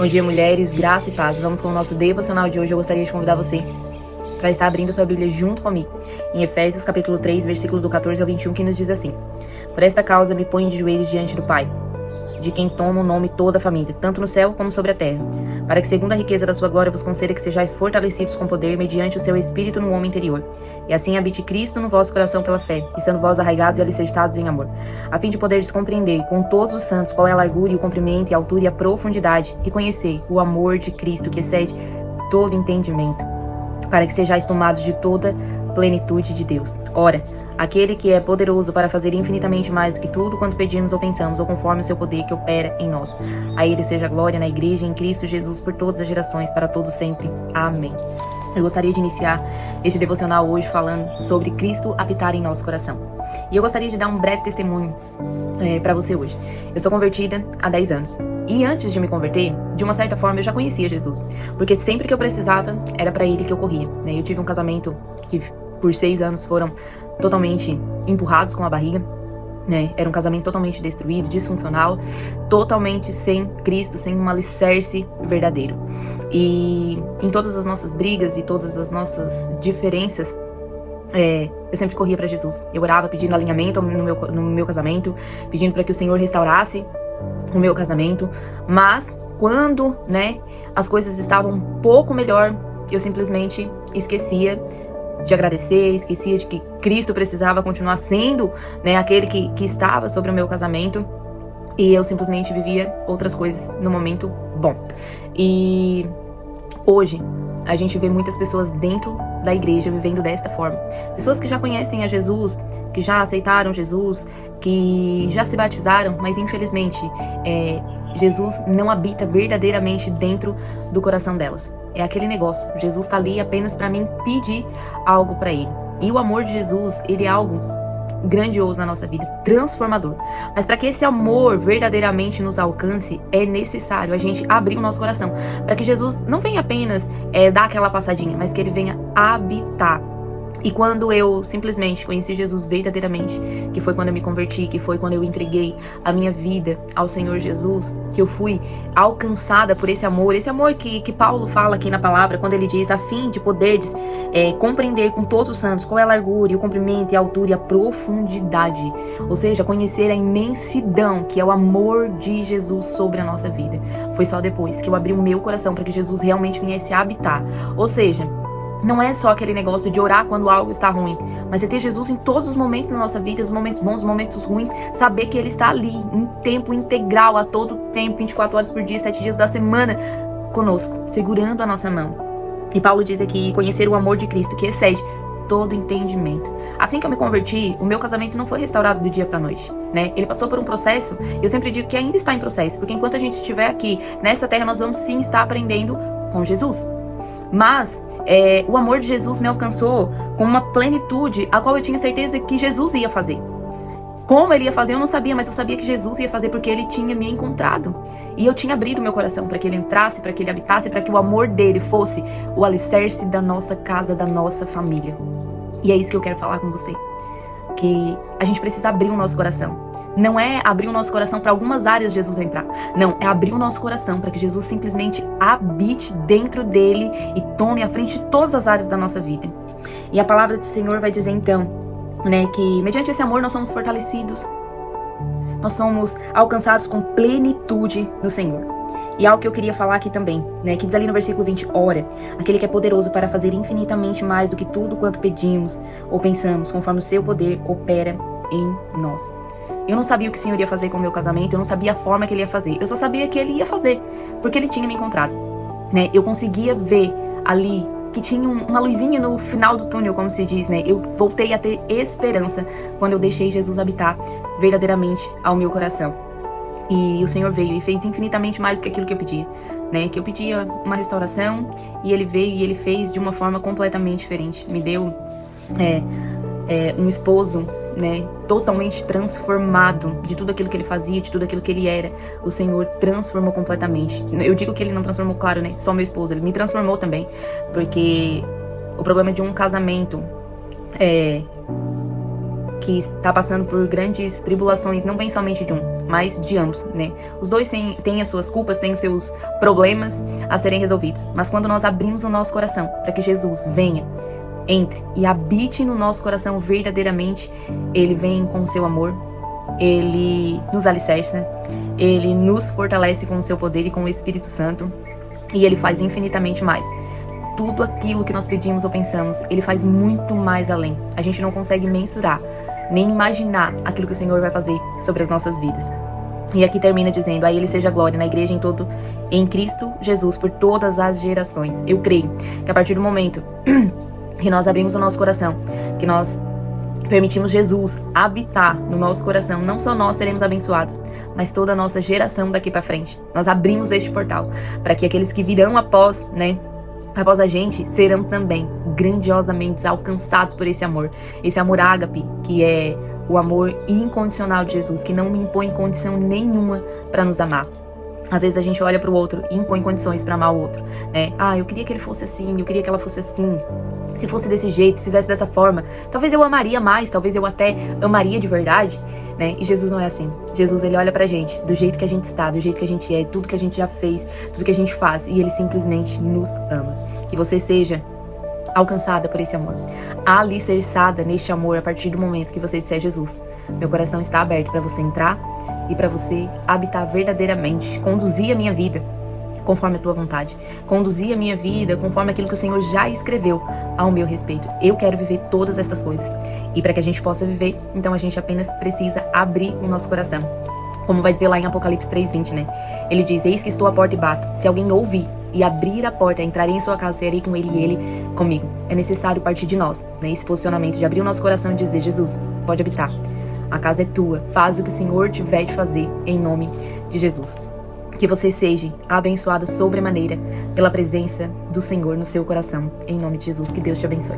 Bom dia, mulheres, graça e paz. Vamos com o nosso devocional de hoje. Eu gostaria de convidar você para estar abrindo sua Bíblia junto comigo, em Efésios capítulo 3, versículo do 14 ao 21, que nos diz assim: Por esta causa me ponho de joelhos diante do Pai, de quem toma o nome toda a família, tanto no céu como sobre a terra, para que segundo a riqueza da sua glória vos conceda que sejais fortalecidos com poder mediante o seu Espírito no homem interior, e assim habite Cristo no vosso coração pela fé, estando vós arraigados e alicerçados em amor, a fim de poderes compreender com todos os santos qual é a largura e o comprimento e a altura e a profundidade, e conhecer o amor de Cristo que excede todo entendimento, para que sejais tomados de toda plenitude de Deus. Ora, aquele que é poderoso para fazer infinitamente mais do que tudo quanto pedimos ou pensamos, ou conforme o seu poder que opera em nós. A ele seja a glória na igreja, em Cristo Jesus, por todas as gerações, para todos sempre. Amém. Eu gostaria de iniciar este devocional hoje falando sobre Cristo habitar em nosso coração. E eu gostaria de dar um breve testemunho para você hoje. Eu sou convertida há 10 anos. E antes de me converter, de uma certa forma, eu já conhecia Jesus. Porque sempre que eu precisava, era para ele que eu corria. Eu tive um casamento que por 6 anos foram totalmente empurrados com a barriga, Era um casamento totalmente destruído, disfuncional, totalmente sem Cristo, sem um alicerce verdadeiro. E em todas as nossas brigas e todas as nossas diferenças, eu sempre corria para Jesus. Eu orava pedindo alinhamento no meu casamento, pedindo para que o Senhor restaurasse o meu casamento. Mas quando, as coisas estavam um pouco melhor, eu simplesmente esquecia de agradecer, esquecia de que Cristo precisava continuar sendo, aquele que estava sobre o meu casamento, e eu simplesmente vivia outras coisas no momento bom. E hoje a gente vê muitas pessoas dentro da igreja vivendo desta forma, pessoas que já conhecem a Jesus, que já aceitaram Jesus, que já se batizaram, mas infelizmente Jesus não habita verdadeiramente dentro do coração delas. É aquele negócio, Jesus está ali apenas para mim pedir algo para ele. E o amor de Jesus, ele é algo grandioso na nossa vida, transformador. Mas para que esse amor verdadeiramente nos alcance, é necessário a gente abrir o nosso coração, para que Jesus não venha apenas dar aquela passadinha, mas que ele venha habitar. E quando eu simplesmente conheci Jesus verdadeiramente, que foi quando eu me converti, que foi quando eu entreguei a minha vida ao Senhor Jesus, que eu fui alcançada por esse amor que Paulo fala aqui na palavra, quando ele diz, a fim de poderes compreender com todos os santos qual é a largura, e o comprimento, e a altura, e a profundidade. Ou seja, conhecer a imensidão que é o amor de Jesus sobre a nossa vida. Foi só depois que eu abri o meu coração para que Jesus realmente viesse habitar. Ou seja, não é só aquele negócio de orar quando algo está ruim, mas é ter Jesus em todos os momentos da nossa vida, os momentos bons, os momentos ruins, saber que ele está ali, em tempo integral, a todo tempo, 24 horas por dia, 7 dias da semana, conosco, segurando a nossa mão. E Paulo diz aqui, conhecer o amor de Cristo, que excede todo entendimento. Assim que eu me converti, o meu casamento não foi restaurado do dia para a noite, Ele passou por um processo, eu sempre digo que ainda está em processo, porque enquanto a gente estiver aqui, nessa terra, nós vamos sim estar aprendendo com Jesus. Mas o amor de Jesus me alcançou com uma plenitude a qual eu tinha certeza que Jesus ia fazer. Como ele ia fazer eu não sabia, mas eu sabia que Jesus ia fazer porque ele tinha me encontrado. E eu tinha abrido meu coração para que ele entrasse, para que ele habitasse, para que o amor dele fosse o alicerce da nossa casa, da nossa família. E é isso que eu quero falar com você. Que a gente precisa abrir o nosso coração. Não é abrir o nosso coração para algumas áreas de Jesus entrar. Não, é abrir o nosso coração para que Jesus simplesmente habite dentro dele e tome a frente de todas as áreas da nossa vida. E a palavra do Senhor vai dizer então, que mediante esse amor nós somos fortalecidos. Nós somos alcançados com plenitude no Senhor. E algo que eu queria falar aqui também, que diz ali no versículo 20, ora, aquele que é poderoso para fazer infinitamente mais do que tudo quanto pedimos ou pensamos, conforme o seu poder opera em nós. Eu não sabia o que o Senhor ia fazer com o meu casamento, eu não sabia a forma que ele ia fazer, eu só sabia que ele ia fazer, porque ele tinha me encontrado, Eu conseguia ver ali que tinha uma luzinha no final do túnel, como se diz, Eu voltei a ter esperança quando eu deixei Jesus habitar verdadeiramente ao meu coração. E o Senhor veio e fez infinitamente mais do que aquilo que eu pedia, Que eu pedia uma restauração, e ele veio e ele fez de uma forma completamente diferente. Me deu um esposo, totalmente transformado de tudo aquilo que ele fazia, de tudo aquilo que ele era. O Senhor transformou completamente. Eu digo que ele não transformou, claro, só meu esposo, ele me transformou também, porque o problema de um casamento que está passando por grandes tribulações, não vem somente de um, mas de ambos, né? Os dois têm as suas culpas, têm os seus problemas a serem resolvidos. Mas quando nós abrimos o nosso coração para que Jesus venha, entre e habite no nosso coração verdadeiramente, Ele vem com o seu amor, Ele nos alicerça, Ele nos fortalece com o seu poder e com o Espírito Santo, e Ele faz infinitamente mais. Tudo aquilo que nós pedimos ou pensamos, Ele faz muito mais além. A gente não consegue mensurar, nem imaginar aquilo que o Senhor vai fazer sobre as nossas vidas. E aqui termina dizendo: a Ele seja glória na igreja em Cristo Jesus, por todas as gerações. Eu creio que a partir do momento que nós abrimos o nosso coração, que nós permitimos Jesus habitar no nosso coração, não só nós seremos abençoados, mas toda a nossa geração daqui para frente. Nós abrimos este portal para que aqueles que virão após a gente, serão também grandiosamente alcançados por esse amor ágape, que é o amor incondicional de Jesus, que não me impõe condição nenhuma para nos amar. Às vezes a gente olha para o outro e impõe condições para amar o outro, né? Eu queria que ele fosse assim, eu queria que ela fosse assim. Se fosse desse jeito, se fizesse dessa forma, talvez eu amaria mais, talvez eu até amaria de verdade, né? E Jesus não é assim. Jesus, Ele olha pra gente do jeito que a gente está, do jeito que a gente é, tudo que a gente já fez, tudo que a gente faz, e Ele simplesmente nos ama. Que você seja alcançada por esse amor, alicerçada neste amor a partir do momento que você disser: Jesus, meu coração está aberto para você entrar e para você habitar verdadeiramente, conduzir a minha vida conforme a tua vontade, conduzir a minha vida conforme aquilo que o Senhor já escreveu ao meu respeito. Eu quero viver todas estas coisas, e para que a gente possa viver, então a gente apenas precisa abrir o nosso coração, como vai dizer lá em Apocalipse 3:20, né? Ele diz: eis que estou à porta e bato, se alguém ouvir e abrir a porta, entrarei em sua casa, serei com ele e ele comigo. É necessário partir de nós, né? Esse posicionamento de abrir o nosso coração e dizer: Jesus, pode habitar, a casa é tua, faz o que o Senhor tiver de fazer, em nome de Jesus. Que você seja abençoada sobremaneira pela presença do Senhor no seu coração, em nome de Jesus. Que Deus te abençoe.